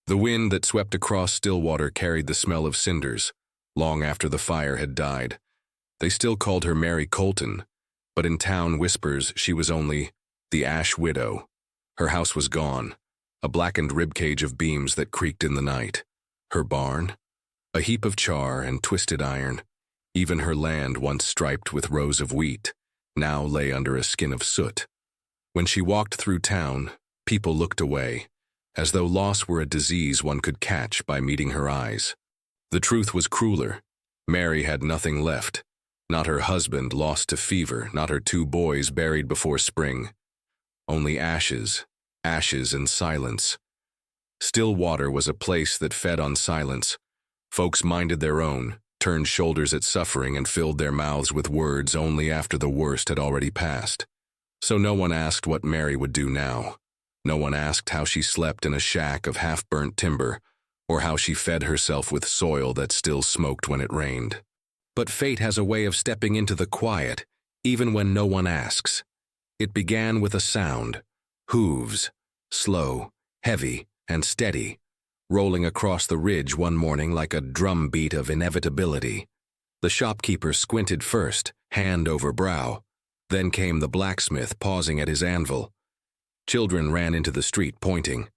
The wind that swept across Stillwater carried the smell of cinders, long after the fire had died. They still called her Mary Colton, but in town whispers she was only the Ash Widow. Her house was gone, a blackened ribcage of beams that creaked in the night. Her barn? A heap of char and twisted iron. Even her land, once striped with rows of wheat, now lay under a skin of soot. When she walked through town, people looked away, as though loss were a disease one could catch by meeting her eyes. The truth was crueler. Mary had nothing left. Not her husband lost to fever, not her 2 boys buried before spring. Only ashes, ashes and silence. Stillwater was a place that fed on silence. Folks minded their own, turned shoulders at suffering, and filled their mouths with words only after the worst had already passed. So no one asked what Mary would do now. No one asked how she slept in a shack of half-burnt timber, or how she fed herself with soil that still smoked when it rained. But fate has a way of stepping into the quiet, even when no one asks. It began with a sound, hooves, slow, heavy, and steady, rolling across the ridge one morning like a drumbeat of inevitability. The shopkeeper squinted first, hand over brow. Then came the blacksmith pausing at his anvil. Children ran into the street pointing.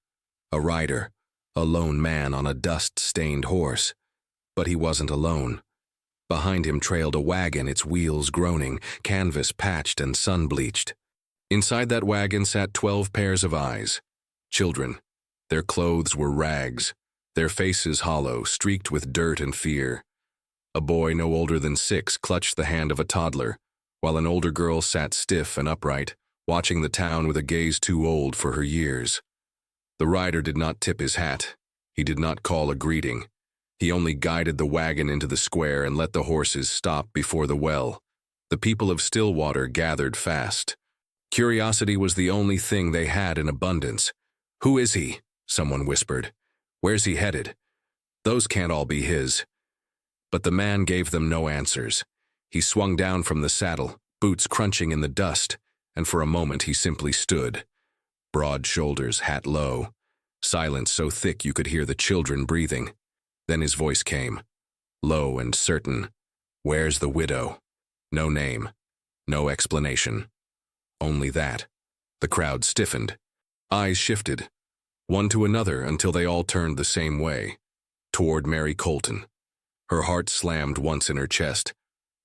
A rider, a lone man on a dust-stained horse. But he wasn't alone. Behind him trailed a wagon, its wheels groaning, canvas patched and sun-bleached. Inside that wagon sat 12 pairs of eyes. Children. Their clothes were rags, their faces hollow, streaked with dirt and fear. A boy no older than 6 clutched the hand of a toddler, while an older girl sat stiff and upright, watching the town with a gaze too old for her years. The rider did not tip his hat. He did not call a greeting. He only guided the wagon into the square and let the horses stop before the well. The people of Stillwater gathered fast. Curiosity was the only thing they had in abundance. "Who is he?" someone whispered. "Where's he headed? Those can't all be his." But the man gave them no answers. He swung down from the saddle, boots crunching in the dust, and for a moment he simply stood. Broad shoulders, hat low, silence so thick you could hear the children breathing. Then his voice came, low and certain. "Where's the widow?" No name, no explanation. Only that. The crowd stiffened. Eyes shifted, one to another until they all turned the same way, toward Mary Colton. Her heart slammed once in her chest,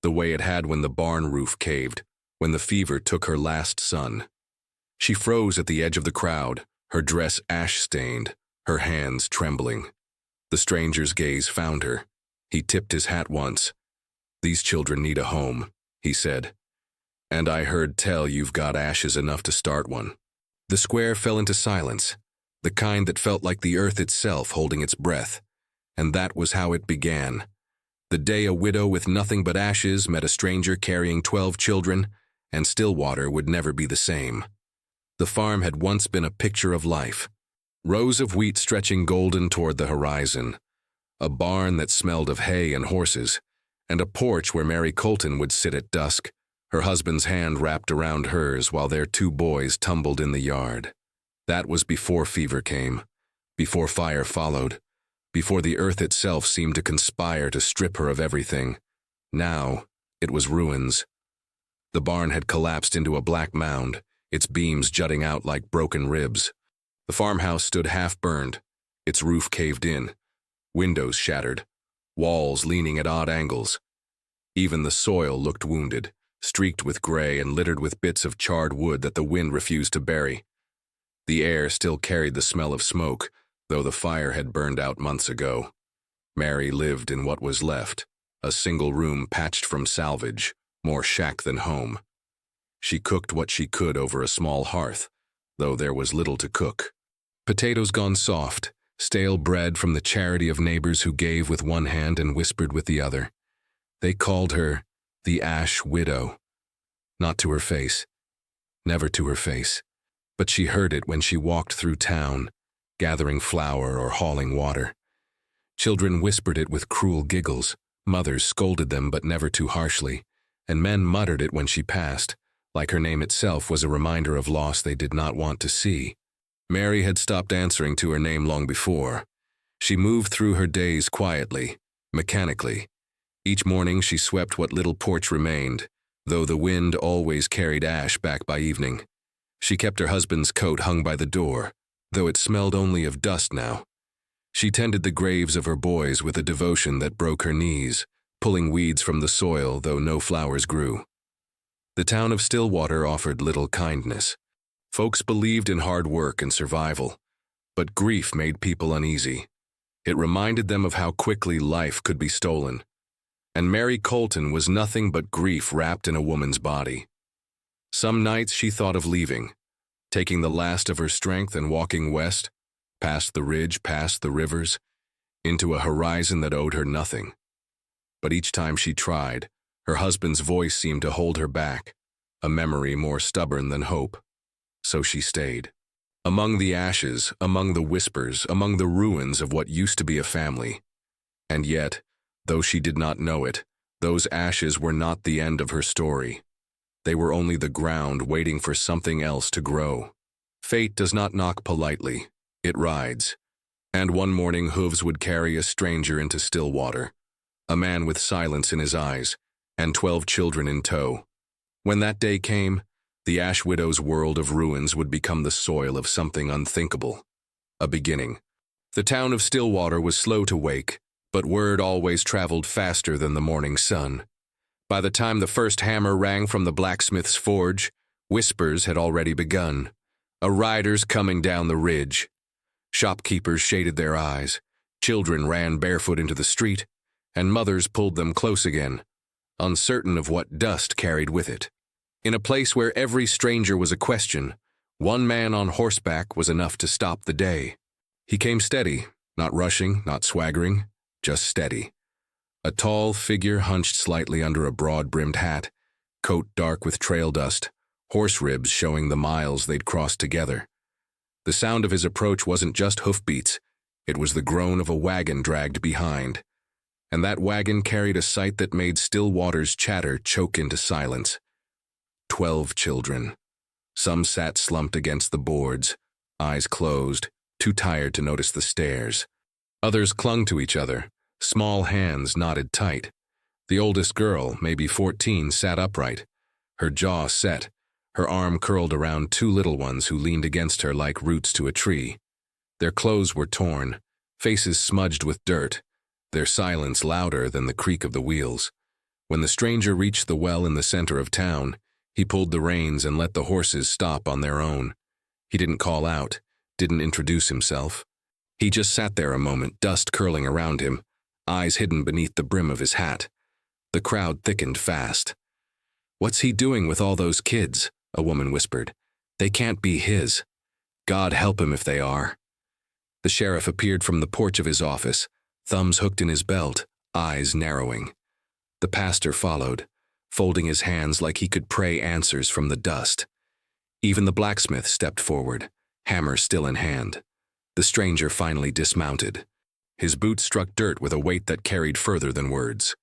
the way it had when the barn roof caved, when the fever took her last son. She froze at the edge of the crowd, her dress ash-stained, her hands trembling. The stranger's gaze found her. He tipped his hat once. "These children need a home," he said. "And I heard tell you've got ashes enough to start one." The square fell into silence, the kind that felt like the earth itself holding its breath. And that was how it began. The day a widow with nothing but ashes met a stranger carrying 12 children, and Stillwater would never be the same. The farm had once been a picture of life. Rows of wheat stretching golden toward the horizon, a barn that smelled of hay and horses, and a porch where Mary Colton would sit at dusk, her husband's hand wrapped around hers while their 2 boys tumbled in the yard. That was before fever came, before fire followed, before the earth itself seemed to conspire to strip her of everything. Now, it was ruins. The barn had collapsed into a black mound, its beams jutting out like broken ribs. The farmhouse stood half-burned, its roof caved in, windows shattered, walls leaning at odd angles. Even the soil looked wounded, streaked with gray and littered with bits of charred wood that the wind refused to bury. The air still carried the smell of smoke, though the fire had burned out months ago. Mary lived in what was left, a single room patched from salvage, more shack than home. She cooked what she could over a small hearth, though there was little to cook. Potatoes gone soft, stale bread from the charity of neighbors who gave with one hand and whispered with the other. They called her the Ash Widow. Not to her face, never to her face, but she heard it when she walked through town, gathering flour or hauling water. Children whispered it with cruel giggles, mothers scolded them but never too harshly, and men muttered it when she passed, like her name itself was a reminder of loss they did not want to see. Mary had stopped answering to her name long before. She moved through her days quietly, mechanically. Each morning she swept what little porch remained, though the wind always carried ash back by evening. She kept her husband's coat hung by the door, though it smelled only of dust now. She tended the graves of her boys with a devotion that broke her knees, pulling weeds from the soil though no flowers grew. The town of Stillwater offered little kindness. Folks believed in hard work and survival, but grief made people uneasy. It reminded them of how quickly life could be stolen. And Mary Colton was nothing but grief wrapped in a woman's body. Some nights she thought of leaving, taking the last of her strength and walking west, past the ridge, past the rivers, into a horizon that owed her nothing. But each time she tried, her husband's voice seemed to hold her back, a memory more stubborn than hope. So she stayed. Among the ashes, among the whispers, among the ruins of what used to be a family. And yet, though she did not know it, those ashes were not the end of her story. They were only the ground waiting for something else to grow. Fate does not knock politely, it rides. And one morning hooves would carry a stranger into Stillwater, a man with silence in his eyes, and 12 children in tow. When that day came, the Ash Widow's world of ruins would become the soil of something unthinkable. A beginning. The town of Stillwater was slow to wake, but word always traveled faster than the morning sun. By the time the first hammer rang from the blacksmith's forge, whispers had already begun. A rider's coming down the ridge. Shopkeepers shaded their eyes, children ran barefoot into the street, and mothers pulled them close again, uncertain of what dust carried with it. In a place where every stranger was a question, one man on horseback was enough to stop the day. He came steady, not rushing, not swaggering, just steady. A tall figure hunched slightly under a broad-brimmed hat, coat dark with trail dust, horse ribs showing the miles they'd crossed together. The sound of his approach wasn't just hoofbeats, it was the groan of a wagon dragged behind. And that wagon carried a sight that made Stillwater's chatter choke into silence. 12 children. Some sat slumped against the boards, eyes closed, too tired to notice the stairs. Others clung to each other, small hands knotted tight. The oldest girl, maybe 14, sat upright, her jaw set, her arm curled around 2 little ones who leaned against her like roots to a tree. Their clothes were torn, faces smudged with dirt, their silence louder than the creak of the wheels. When the stranger reached the well in the center of town, he pulled the reins and let the horses stop on their own. He didn't call out, didn't introduce himself. He just sat there a moment, dust curling around him, eyes hidden beneath the brim of his hat. The crowd thickened fast. "What's he doing with all those kids?" a woman whispered. "They can't be his. God help him if they are." The sheriff appeared from the porch of his office, thumbs hooked in his belt, eyes narrowing. The pastor followed, folding his hands like he could pray answers from the dust. Even the blacksmith stepped forward, hammer still in hand. The stranger finally dismounted. His boots struck dirt with a weight that carried further than words.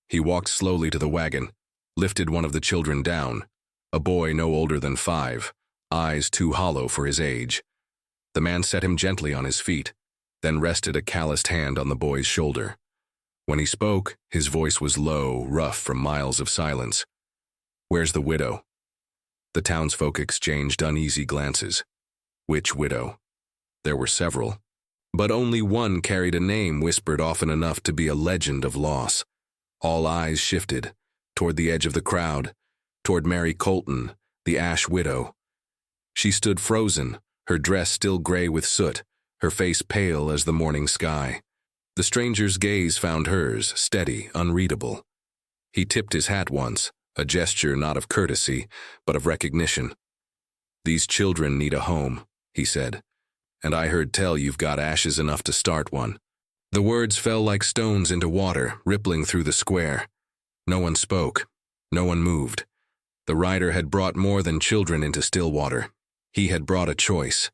He walked slowly to the wagon, lifted one of the children down, a boy no older than 5, eyes too hollow for his age. The man set him gently on his feet, then rested a calloused hand on the boy's shoulder. When he spoke, his voice was low, rough from miles of silence. "Where's the widow?" The townsfolk exchanged uneasy glances. Which widow? There were several, but only one carried a name whispered often enough to be a legend of loss. All eyes shifted, toward the edge of the crowd, toward Mary Colton, the Ash Widow. She stood frozen, her dress still gray with soot, her face pale as the morning sky. The stranger's gaze found hers, steady, unreadable. He tipped his hat once, a gesture not of courtesy, but of recognition. "These children need a home," he said, "and I heard tell you've got ashes enough to start one." The words fell like stones into water, rippling through the square. No one spoke, no one moved. The rider had brought more than children into Stillwater. He had brought a choice.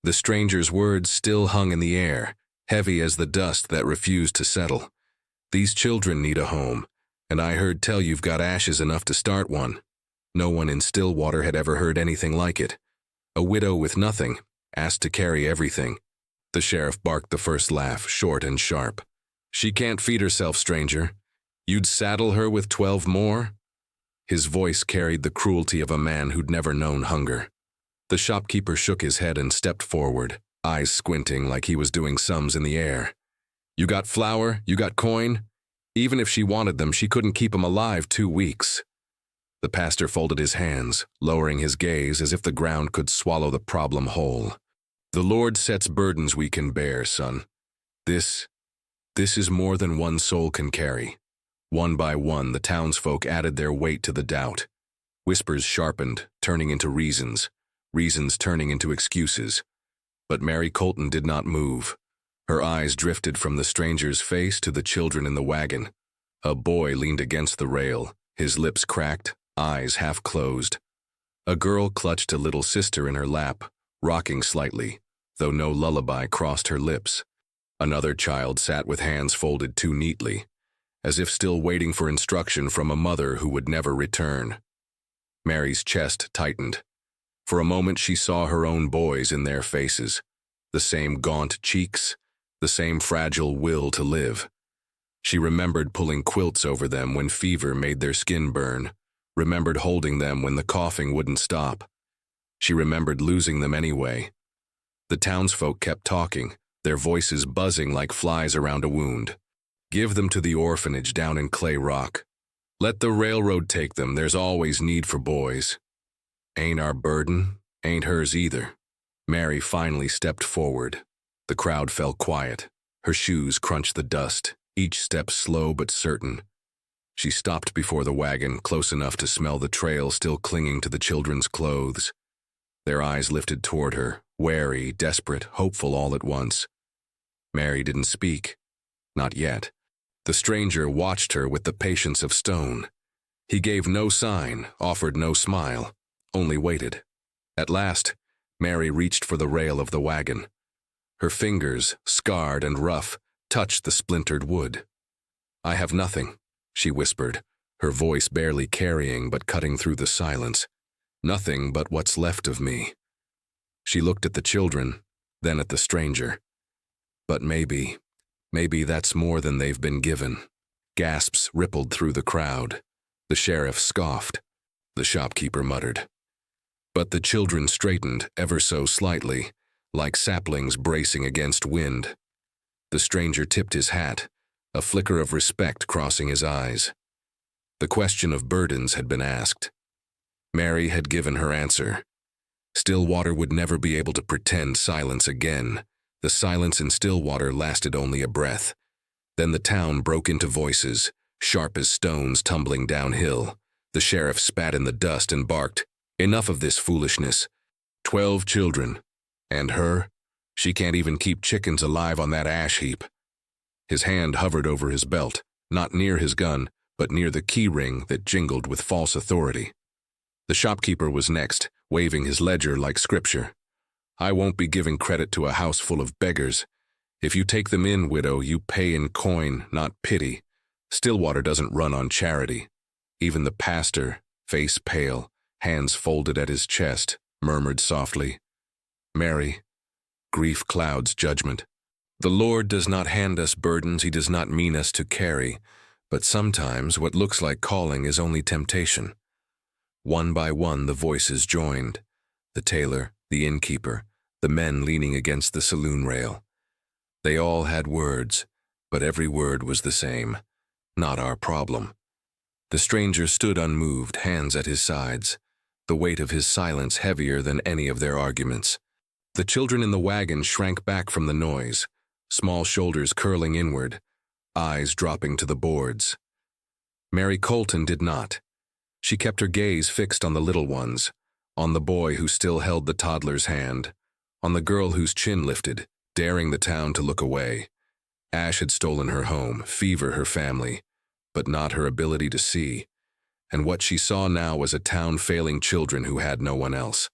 The stranger's words still hung in the air, heavy as the dust that refused to settle. "These children need a home, and I heard tell you've got ashes enough to start one." No one in Stillwater had ever heard anything like it. A widow with nothing, asked to carry everything. The sheriff barked the first laugh, short and sharp. "She can't feed herself, stranger. You'd saddle her with 12 more?" His voice carried the cruelty of a man who'd never known hunger. The shopkeeper shook his head and stepped forward, eyes squinting like he was doing sums in the air. "You got flour? You got coin?" Even if she wanted them, she couldn't keep him alive 2 weeks. The pastor folded his hands, lowering his gaze as if the ground could swallow the problem whole. "The Lord sets burdens we can bear, son. This is more than one soul can carry." One by one, the townsfolk added their weight to the doubt. Whispers sharpened, turning into reasons, reasons turning into excuses. But Mary Colton did not move. Her eyes drifted from the stranger's face to the children in the wagon. A boy leaned against the rail, his lips cracked, eyes half closed. A girl clutched a little sister in her lap, rocking slightly, though no lullaby crossed her lips. Another child sat with hands folded too neatly, as if still waiting for instruction from a mother who would never return. Mary's chest tightened. For a moment she saw her own boys in their faces, the same gaunt cheeks, the same fragile will to live. She remembered pulling quilts over them when fever made their skin burn, remembered holding them when the coughing wouldn't stop. She remembered losing them anyway. The townsfolk kept talking, their voices buzzing like flies around a wound. "Give them to the orphanage down in Clay Rock. Let the railroad take them, there's always need for boys. Ain't our burden, ain't hers either." Mary finally stepped forward. The crowd fell quiet. Her shoes crunched the dust, each step slow but certain. She stopped before the wagon, close enough to smell the trail still clinging to the children's clothes. Their eyes lifted toward her, wary, desperate, hopeful all at once. Mary didn't speak. Not yet. The stranger watched her with the patience of stone. He gave no sign, offered no smile, only waited. At last, Mary reached for the rail of the wagon. Her fingers, scarred and rough, touched the splintered wood. "I have nothing," she whispered, her voice barely carrying but cutting through the silence. "Nothing but what's left of me." She looked at the children, then at the stranger. "But maybe that's more than they've been given." Gasps rippled through the crowd. The sheriff scoffed. The shopkeeper muttered. But the children straightened ever so slightly, like saplings bracing against wind. The stranger tipped his hat, a flicker of respect crossing his eyes. The question of burdens had been asked. Mary had given her answer. Stillwater would never be able to pretend silence again. The silence in Stillwater lasted only a breath. Then the town broke into voices, sharp as stones tumbling downhill. The sheriff spat in the dust and barked, "Enough of this foolishness. 12 children. And her? She can't even keep chickens alive on that ash heap." His hand hovered over his belt, not near his gun, but near the key ring that jingled with false authority. The shopkeeper was next, waving his ledger like scripture. "I won't be giving credit to a house full of beggars. If you take them in, widow, you pay in coin, not pity. Stillwater doesn't run on charity." Even the pastor, face pale, hands folded at his chest, murmured softly, "Mary, grief clouds judgment. The Lord does not hand us burdens he does not mean us to carry, but sometimes what looks like calling is only temptation." One by one the voices joined. The tailor, the innkeeper, the men leaning against the saloon rail. They all had words, but every word was the same. "Not our problem." The stranger stood unmoved, hands at his sides, the weight of his silence heavier than any of their arguments. The children in the wagon shrank back from the noise, small shoulders curling inward, eyes dropping to the boards. Mary Colton did not. She kept her gaze fixed on the little ones, on the boy who still held the toddler's hand, on the girl whose chin lifted, daring the town to look away. Ash had stolen her home, fever her family, but not her ability to see. And what she saw now was a town failing children who had no one else.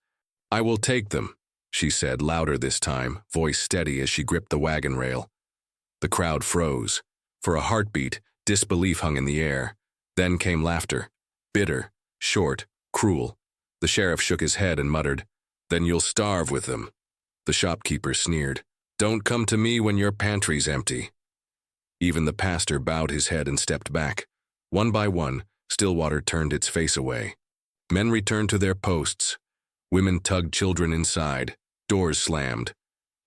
"I will take them," she said, louder this time, voice steady as she gripped the wagon rail. The crowd froze. For a heartbeat, disbelief hung in the air. Then came laughter, bitter, short, cruel. The sheriff shook his head and muttered, "Then you'll starve with them." The shopkeeper sneered, Don't come to me when your pantry's empty." Even the pastor bowed his head and stepped back. One by one, Stillwater turned its face away. Men returned to their posts. Women tugged children inside. Doors slammed.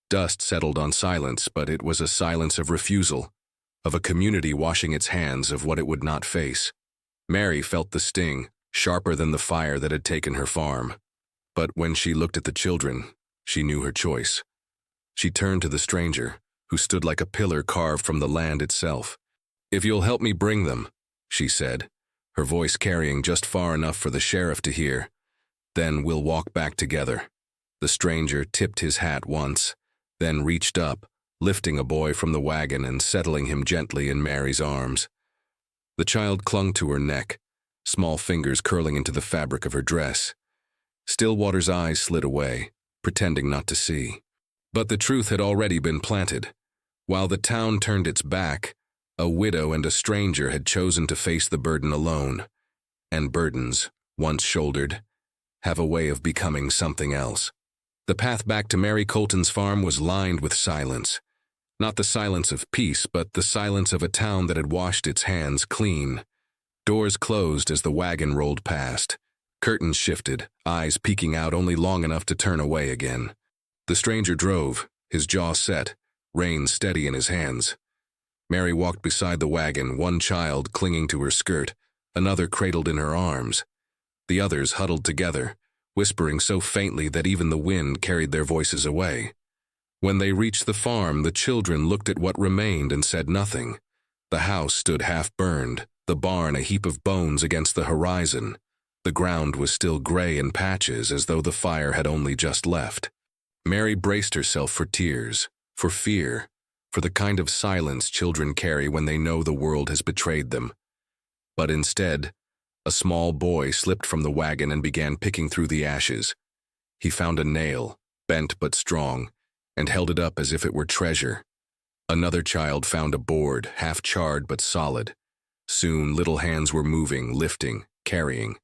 Dust settled on silence, but it was a silence of refusal, of a community washing its hands of what it would not face. Mary felt the sting, sharper than the fire that had taken her farm. But when she looked at the children, she knew her choice. She turned to the stranger, who stood like a pillar carved from the land itself. "If you'll help me bring them," she said, her voice carrying just far enough for the sheriff to hear, "then we'll walk back together." The stranger tipped his hat once, then reached up, lifting a boy from the wagon and settling him gently in Mary's arms. The child clung to her neck, small fingers curling into the fabric of her dress. Stillwater's eyes slid away, pretending not to see. But the truth had already been planted. While the town turned its back, a widow and a stranger had chosen to face the burden alone. And burdens, once shouldered, have a way of becoming something else. The path back to Mary Colton's farm was lined with silence. Not the silence of peace, but the silence of a town that had washed its hands clean. Doors closed as the wagon rolled past. Curtains shifted, eyes peeking out only long enough to turn away again. The stranger drove, his jaw set, reins steady in his hands. Mary walked beside the wagon, one child clinging to her skirt, another cradled in her arms. The others huddled together, whispering so faintly that even the wind carried their voices away. When they reached the farm, the children looked at what remained and said nothing. The house stood half-burned, the barn a heap of bones against the horizon. The ground was still gray in patches, as though the fire had only just left. Mary braced herself for tears, for fear, for the kind of silence children carry when they know the world has betrayed them. But instead, a small boy slipped from the wagon and began picking through the ashes. He found a nail, bent but strong, and held it up as if it were treasure. Another child found a board, half-charred but solid. Soon little hands were moving, lifting, carrying.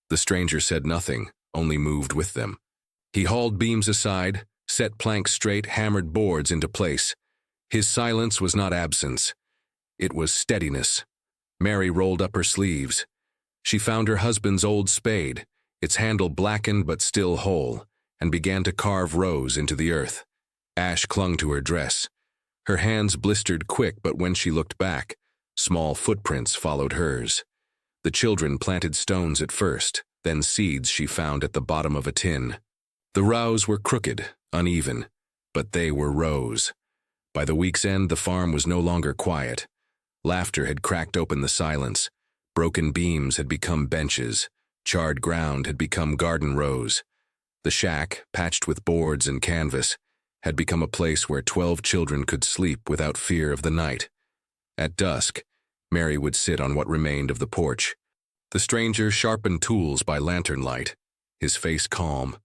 The stranger said nothing, only moved with them. He hauled beams aside, set planks straight, hammered boards into place. His silence was not absence. It was steadiness. Mary rolled up her sleeves. She found her husband's old spade, its handle blackened but still whole, and began to carve rows into the earth. Ash clung to her dress. Her hands blistered quick, but when she looked back, small footprints followed hers. The children planted stones at first, then seeds she found at the bottom of a tin. The rows were crooked, uneven, but they were rows. By the week's end, the farm was no longer quiet. Laughter had cracked open the silence. Broken beams had become benches. Charred ground had become garden rows. The shack, patched with boards and canvas, had become a place where 12 children could sleep without fear of the night. At dusk, Mary would sit on what remained of the porch. The stranger sharpened tools by lantern light, his face calm,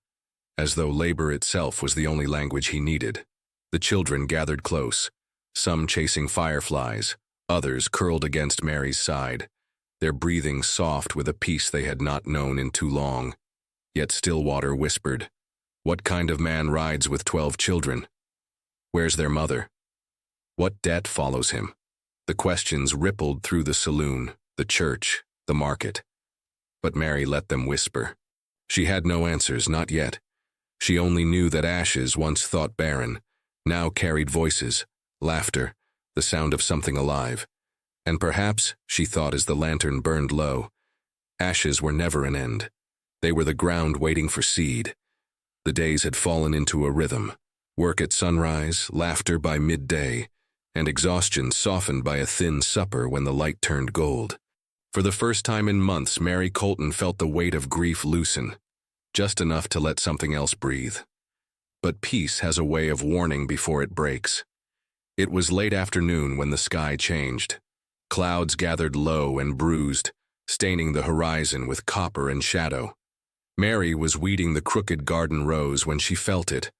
as though labor itself was the only language he needed. The children gathered close, some chasing fireflies, others curled against Mary's side, their breathing soft with a peace they had not known in too long. Yet Stillwater whispered, "What kind of man rides with 12 children? Where's their mother? What debt follows him?" The questions rippled through the saloon, the church, the market. But Mary let them whisper. She had no answers, not yet. She only knew that ashes, once thought barren, now carried voices, laughter, the sound of something alive. And perhaps, she thought as the lantern burned low, ashes were never an end. They were the ground waiting for seed. The days had fallen into a rhythm. Work at sunrise, laughter by midday, and exhaustion softened by a thin supper when the light turned gold. For the first time in months, Mary Colton felt the weight of grief loosen, just enough to let something else breathe. But peace has a way of warning before it breaks. It was late afternoon when the sky changed. Clouds gathered low and bruised, staining the horizon with copper and shadow. Mary was weeding the crooked garden rows when she felt it.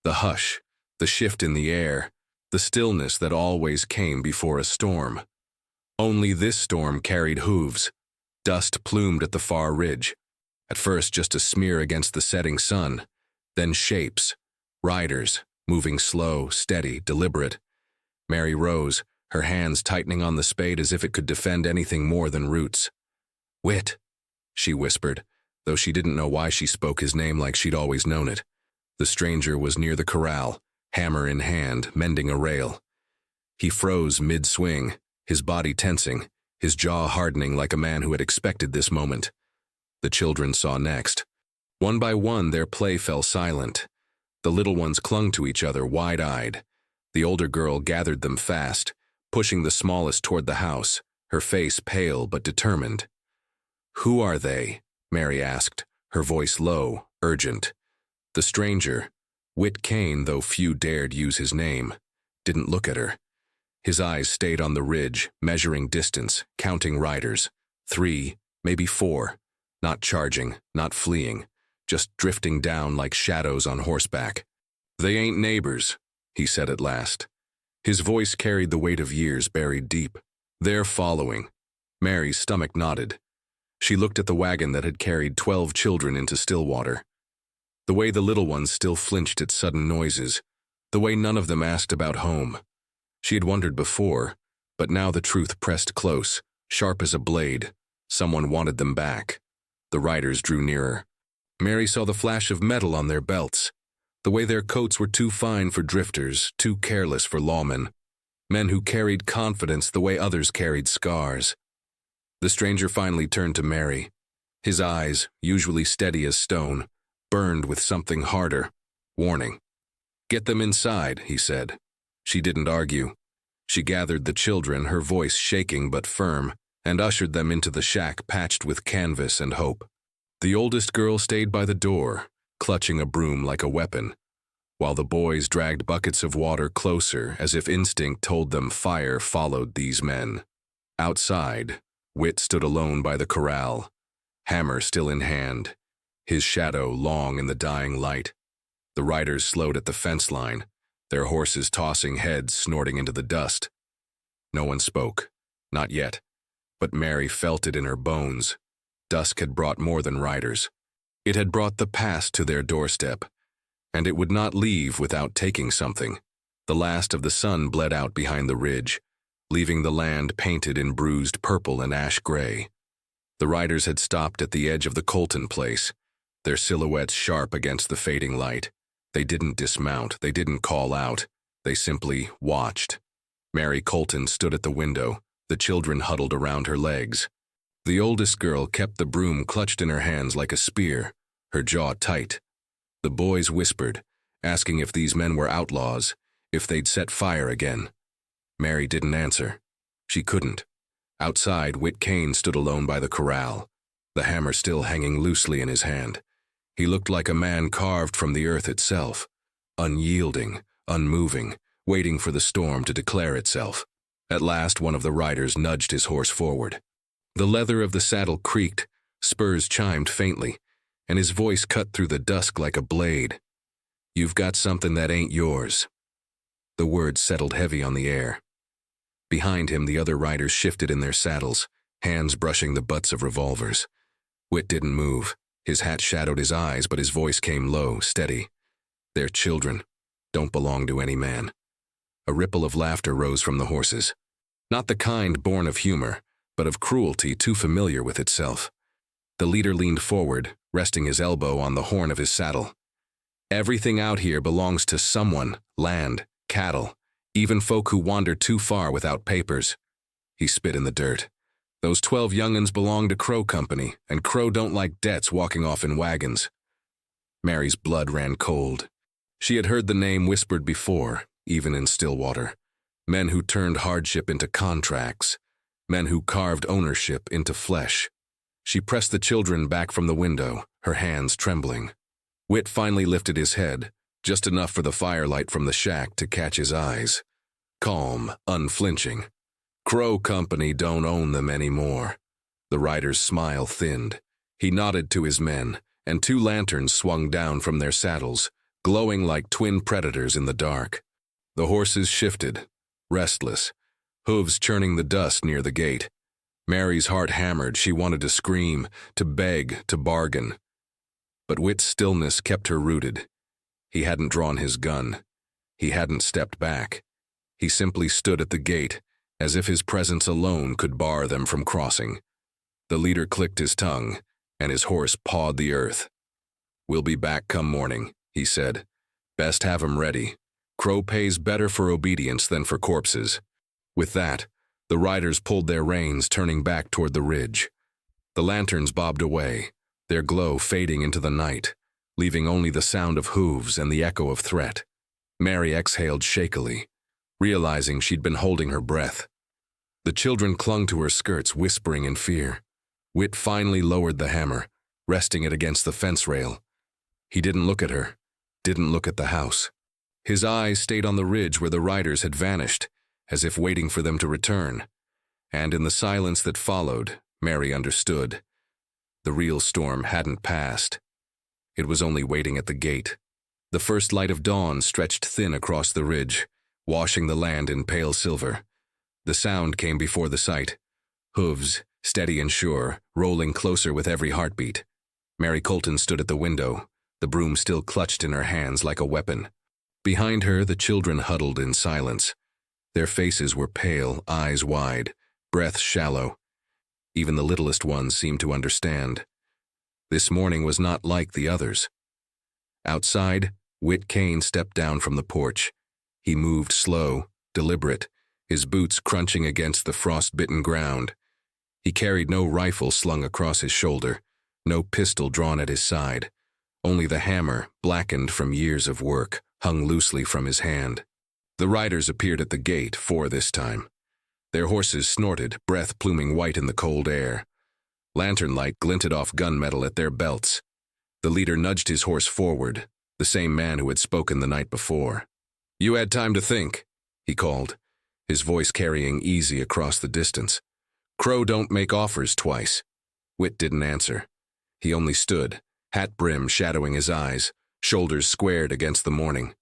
The hush, the shift in the air, the stillness that always came before a storm. Only this storm carried hooves. Dust plumed at the far ridge. At first just a smear against the setting sun, then shapes, riders, moving slow, steady, deliberate. Mary rose, her hands tightening on the spade as if it could defend anything more than roots. "Whit," she whispered, though she didn't know why she spoke his name like she'd always known it. The stranger was near the corral, hammer in hand, mending a rail. He froze mid-swing, his body tensing, his jaw hardening like a man who had expected this moment. The children saw next. One by one, their play fell silent. The little ones clung to each other, wide-eyed. The older girl gathered them fast, pushing the smallest toward the house, her face pale but determined. "Who are they?" Mary asked, her voice low, urgent. The stranger, Whit Kane, though few dared use his name, didn't look at her. His eyes stayed on the ridge, measuring distance, counting riders. 3, maybe 4. Not charging, not fleeing, just drifting down like shadows on horseback. "They ain't neighbors," he said at last. His voice carried the weight of years buried deep. "They're following." Mary's stomach knotted. She looked at the wagon that had carried 12 children into Stillwater. The way the little ones still flinched at sudden noises, the way none of them asked about home. She had wondered before, but now the truth pressed close, sharp as a blade. Someone wanted them back. The riders drew nearer. Mary saw the flash of metal on their belts, the way their coats were too fine for drifters, too careless for lawmen. Men who carried confidence the way others carried scars. The stranger finally turned to Mary. His eyes, usually steady as stone, burned with something harder, warning. "Get them inside," he said. She didn't argue. She gathered the children, her voice shaking but firm, and ushered them into the shack patched with canvas and hope. The oldest girl stayed by the door, clutching a broom like a weapon, while the boys dragged buckets of water closer as if instinct told them fire followed these men. Outside, Whit stood alone by the corral, hammer still in hand, his shadow long in the dying light. The riders slowed at the fence line, their horses tossing heads, snorting into the dust. No one spoke, not yet, but Mary felt it in her bones. Dusk had brought more than riders. It had brought the past to their doorstep, and it would not leave without taking something. The last of the sun bled out behind the ridge, leaving the land painted in bruised purple and ash gray. The riders had stopped at the edge of the Colton place, their silhouettes sharp against the fading light. They didn't dismount, they didn't call out, they simply watched. Mary Colton stood at the window, the children huddled around her legs. The oldest girl kept the broom clutched in her hands like a spear, her jaw tight. The boys whispered, asking if these men were outlaws, if they'd set fire again. Mary didn't answer. She couldn't. Outside, Whit Kane stood alone by the corral, the hammer still hanging loosely in his hand. He looked like a man carved from the earth itself, unyielding, unmoving, waiting for the storm to declare itself. At last, one of the riders nudged his horse forward. The leather of the saddle creaked, spurs chimed faintly, and his voice cut through the dusk like a blade. "You've got something that ain't yours." The words settled heavy on the air. Behind him, the other riders shifted in their saddles, hands brushing the butts of revolvers. Whit didn't move. His hat shadowed his eyes, but his voice came low, steady. "They're children. Don't belong to any man." A ripple of laughter rose from the horses. Not the kind born of humor, but of cruelty too familiar with itself. The leader leaned forward, resting his elbow on the horn of his saddle. "Everything out here belongs to someone, land, cattle, even folk who wander too far without papers." He spit in the dirt. "Those 12 young'uns belong to Crow Company, and Crow don't like debts walking off in wagons." Mary's blood ran cold. She had heard the name whispered before, even in Stillwater. Men who turned hardship into contracts, men who carved ownership into flesh. She pressed the children back from the window, her hands trembling. Whit finally lifted his head, just enough for the firelight from the shack to catch his eyes. Calm, unflinching. "Crow Company don't own them anymore." The rider's smile thinned. He nodded to his men, and 2 lanterns swung down from their saddles, glowing like twin predators in the dark. The horses shifted, restless, hooves churning the dust near the gate. Mary's heart hammered. She wanted to scream, to beg, to bargain. But Whit's stillness kept her rooted. He hadn't drawn his gun. He hadn't stepped back. He simply stood at the gate, as if his presence alone could bar them from crossing. The leader clicked his tongue, and his horse pawed the earth. "We'll be back come morning," he said. "Best have 'em ready. Crow pays better for obedience than for corpses." With that, the riders pulled their reins, turning back toward the ridge. The lanterns bobbed away, their glow fading into the night, leaving only the sound of hooves and the echo of threat. Mary exhaled shakily, realizing she'd been holding her breath. The children clung to her skirts, whispering in fear. Whit finally lowered the hammer, resting it against the fence rail. He didn't look at her, didn't look at the house. His eyes stayed on the ridge where the riders had vanished, as if waiting for them to return. And in the silence that followed, Mary understood. The real storm hadn't passed. It was only waiting at the gate. The first light of dawn stretched thin across the ridge, washing the land in pale silver. The sound came before the sight. Hooves, steady and sure, rolling closer with every heartbeat. Mary Colton stood at the window, the broom still clutched in her hands like a weapon. Behind her, the children huddled in silence. Their faces were pale, eyes wide, breath shallow. Even the littlest ones seemed to understand. This morning was not like the others. Outside, Whit Kane stepped down from the porch. He moved slow, deliberate, his boots crunching against the frost-bitten ground. He carried no rifle slung across his shoulder, no pistol drawn at his side. Only the hammer, blackened from years of work, hung loosely from his hand. The riders appeared at the gate, 4 this time. Their horses snorted, breath pluming white in the cold air. Lantern light glinted off gunmetal at their belts. The leader nudged his horse forward, the same man who had spoken the night before. "You had time to think," he called, his voice carrying easy across the distance. "Crow don't make offers twice." Whit didn't answer. He only stood, hat brim shadowing his eyes, shoulders squared against the morning.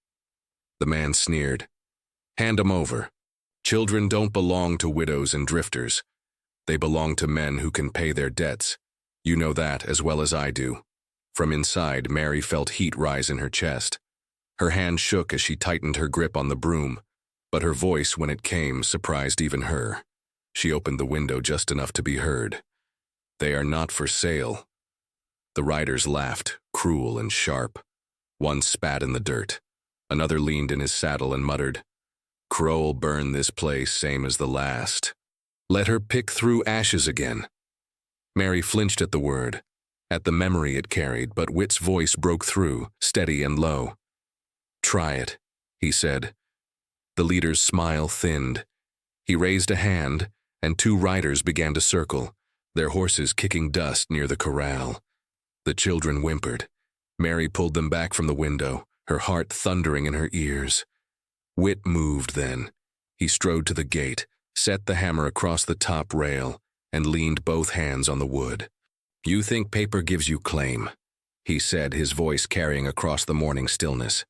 The man sneered. "Hand 'em over. Children don't belong to widows and drifters. They belong to men who can pay their debts. You know that as well as I do." From inside, Mary felt heat rise in her chest. Her hand shook as she tightened her grip on the broom, but her voice, when it came, surprised even her. She opened the window just enough to be heard. "They are not for sale." The riders laughed, cruel and sharp. One spat in the dirt. Another leaned in his saddle and muttered, "Crow'll burn this place same as the last. Let her pick through ashes again." Mary flinched at the word, at the memory it carried, but Whit's voice broke through, steady and low. "Try it," he said. The leader's smile thinned. He raised a hand, and 2 riders began to circle, their horses kicking dust near the corral. The children whimpered. Mary pulled them back from the window, her heart thundering in her ears. Whit moved then. He strode to the gate, set the hammer across the top rail, and leaned both hands on the wood. "You think paper gives you claim," he said, his voice carrying across the morning stillness.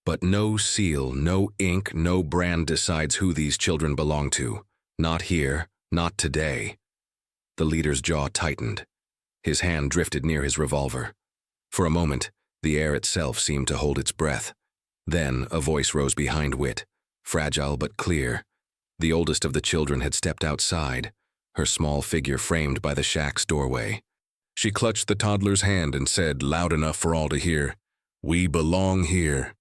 "But no seal, no ink, no brand decides who these children belong to. Not here, not today." The leader's jaw tightened. His hand drifted near his revolver. For a moment, the air itself seemed to hold its breath. Then a voice rose behind Whit, fragile but clear. The oldest of the children had stepped outside, her small figure framed by the shack's doorway. She clutched the toddler's hand and said, loud enough for all to hear, "We belong here."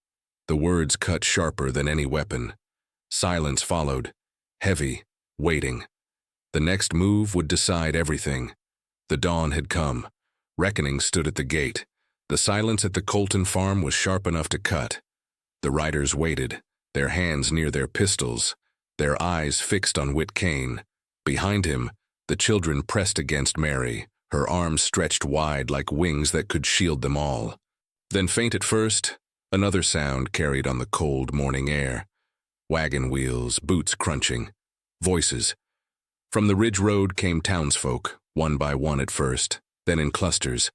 The words cut sharper than any weapon. Silence followed, heavy, waiting. The next move would decide everything. The dawn had come. Reckoning stood at the gate. The silence at the Colton farm was sharp enough to cut. The riders waited, their hands near their pistols, their eyes fixed on Whit Kane. Behind him, the children pressed against Mary, her arms stretched wide like wings that could shield them all. Then, faint at first, another sound carried on the cold morning air. Wagon wheels, boots crunching, voices. From the ridge road came townsfolk, one by one at first, then in clusters.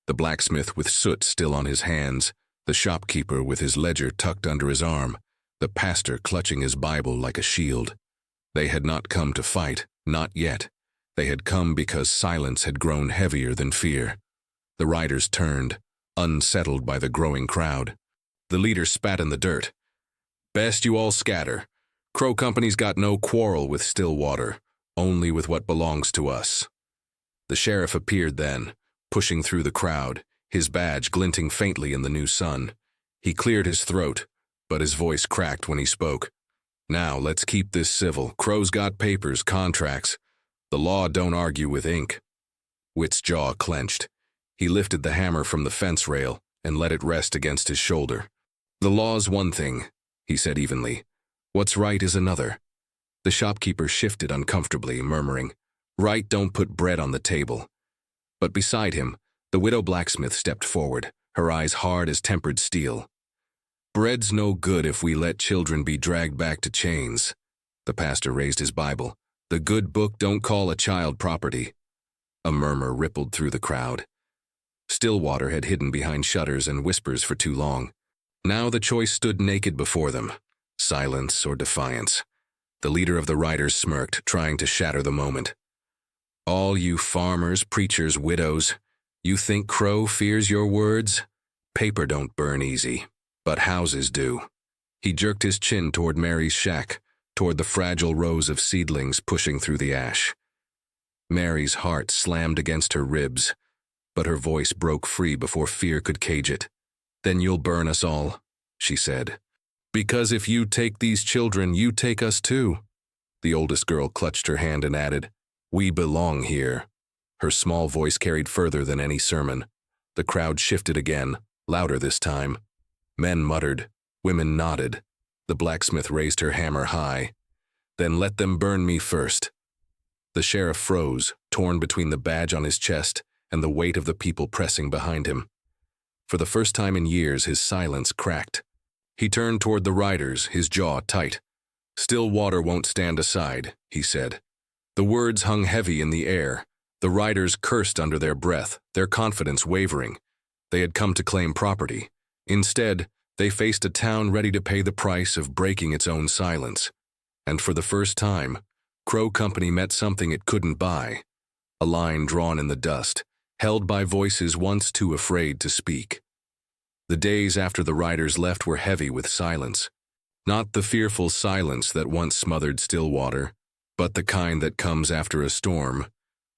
The blacksmith with soot still on his hands, the shopkeeper with his ledger tucked under his arm, the pastor clutching his Bible like a shield. They had not come to fight, not yet. They had come because silence had grown heavier than fear. The riders turned, unsettled by the growing crowd. The leader spat in the dirt. Best you all scatter. Crow Company's got no quarrel with Stillwater, only with what belongs to us." The sheriff appeared then, pushing through the crowd, his badge glinting faintly in the new sun. He cleared his throat, but his voice cracked when he spoke. "Now, let's keep this civil. Crow's got papers, contracts. The law don't argue with ink." Whit's jaw clenched. He lifted the hammer from the fence rail and let it rest against his shoulder. "The law's one thing," he said evenly. "What's right is another." The shopkeeper shifted uncomfortably, murmuring, "Right don't put bread on the table." But beside him, the widow blacksmith stepped forward, her eyes hard as tempered steel. "Bread's no good if we let children be dragged back to chains." The pastor raised his Bible. "The good book don't call a child property." A murmur rippled through the crowd. Stillwater had hidden behind shutters and whispers for too long. Now the choice stood naked before them. Silence or defiance. The leader of the riders smirked, trying to shatter the moment. "All you farmers, preachers, widows, you think Crow fears your words? Paper don't burn easy, but houses do." He jerked his chin toward Mary's shack, toward the fragile rows of seedlings pushing through the ash. Mary's heart slammed against her ribs, but her voice broke free before fear could cage it. "Then you'll burn us all," she said. "Because if you take these children, you take us too." The oldest girl clutched her hand and added, "We belong here." Her small voice carried further than any sermon. The crowd shifted again, louder this time. Men muttered, women nodded. The blacksmith raised her hammer high. "Then let them burn me first." The sheriff froze, torn between the badge on his chest and the weight of the people pressing behind him. For the first time in years, his silence cracked. He turned toward the riders, his jaw tight. "Stillwater won't stand aside," he said. The words hung heavy in the air. The riders cursed under their breath, their confidence wavering. They had come to claim property. Instead, they faced a town ready to pay the price of breaking its own silence. And for the first time, Crow Company met something it couldn't buy. A line drawn in the dust, held by voices once too afraid to speak. The days after the riders left were heavy with silence. Not the fearful silence that once smothered Stillwater, but the kind that comes after a storm,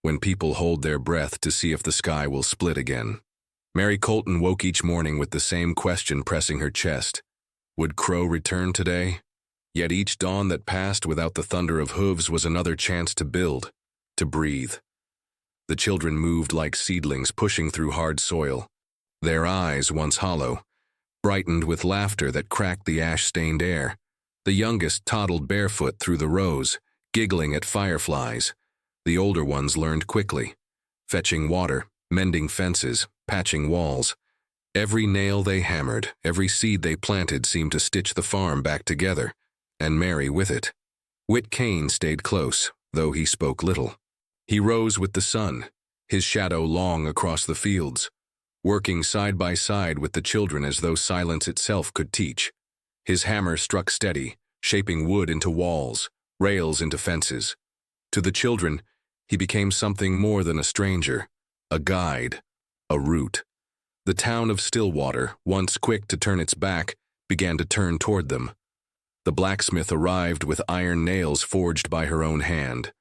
when people hold their breath to see if the sky will split again. Mary Colton woke each morning with the same question pressing her chest. Would Crow return today? Yet each dawn that passed without the thunder of hooves was another chance to build, to breathe. The children moved like seedlings pushing through hard soil. Their eyes, once hollow, brightened with laughter that cracked the ash-stained air. The youngest toddled barefoot through the rows, giggling at fireflies. The older ones learned quickly, fetching water, mending fences, patching walls. Every nail they hammered, every seed they planted seemed to stitch the farm back together, and Mary with it. Whit Kane stayed close, though he spoke little. He rose with the sun, his shadow long across the fields, working side by side with the children as though silence itself could teach. His hammer struck steady, shaping wood into walls, rails into fences. To the children, he became something more than a stranger, a guide, a route. The town of Stillwater, once quick to turn its back, began to turn toward them. The blacksmith arrived with iron nails forged by her own hand.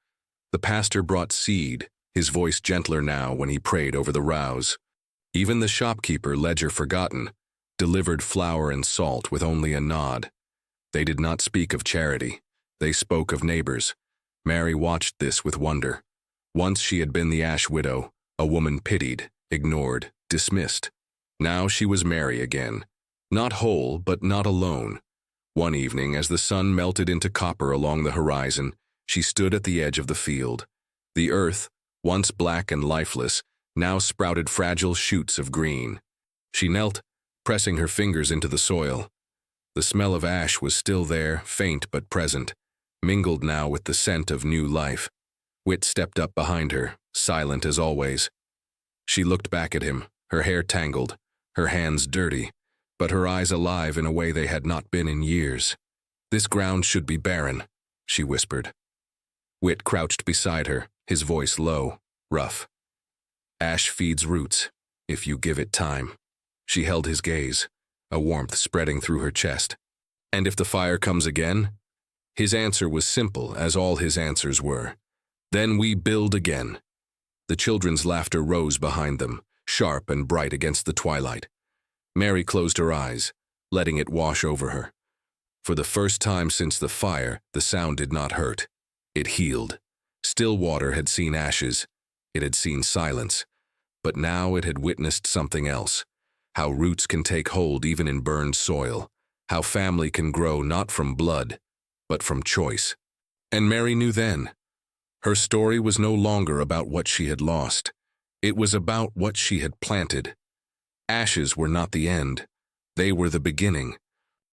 The pastor brought seed, his voice gentler now when he prayed over the rows. Even the shopkeeper, ledger forgotten, delivered flour and salt with only a nod. They did not speak of charity. They spoke of neighbors. Mary watched this with wonder. Once she had been the ash widow, a woman pitied, ignored, dismissed. Now she was Mary again. Not whole, but not alone. One evening, as the sun melted into copper along the horizon, she stood at the edge of the field. The earth, once black and lifeless, now sprouted fragile shoots of green. She knelt, pressing her fingers into the soil. The smell of ash was still there, faint but present, mingled now with the scent of new life. Whit stepped up behind her, silent as always. She looked back at him, her hair tangled, her hands dirty, but her eyes alive in a way they had not been in years. "This ground should be barren," she whispered. Whit crouched beside her, his voice low, rough. "Ash feeds roots, if you give it time." She held his gaze, a warmth spreading through her chest. And if the fire comes again? His answer was simple, as all his answers were. Then we build again. The children's laughter rose behind them, sharp and bright against the twilight. Mary closed her eyes, letting it wash over her. For the first time since the fire, the sound did not hurt. It healed. Stillwater had seen ashes. It had seen silence. But now it had witnessed something else. How roots can take hold even in burned soil. How family can grow not from blood, but from choice. And Mary knew then. Her story was no longer about what she had lost. It was about what she had planted. Ashes were not the end. They were the beginning.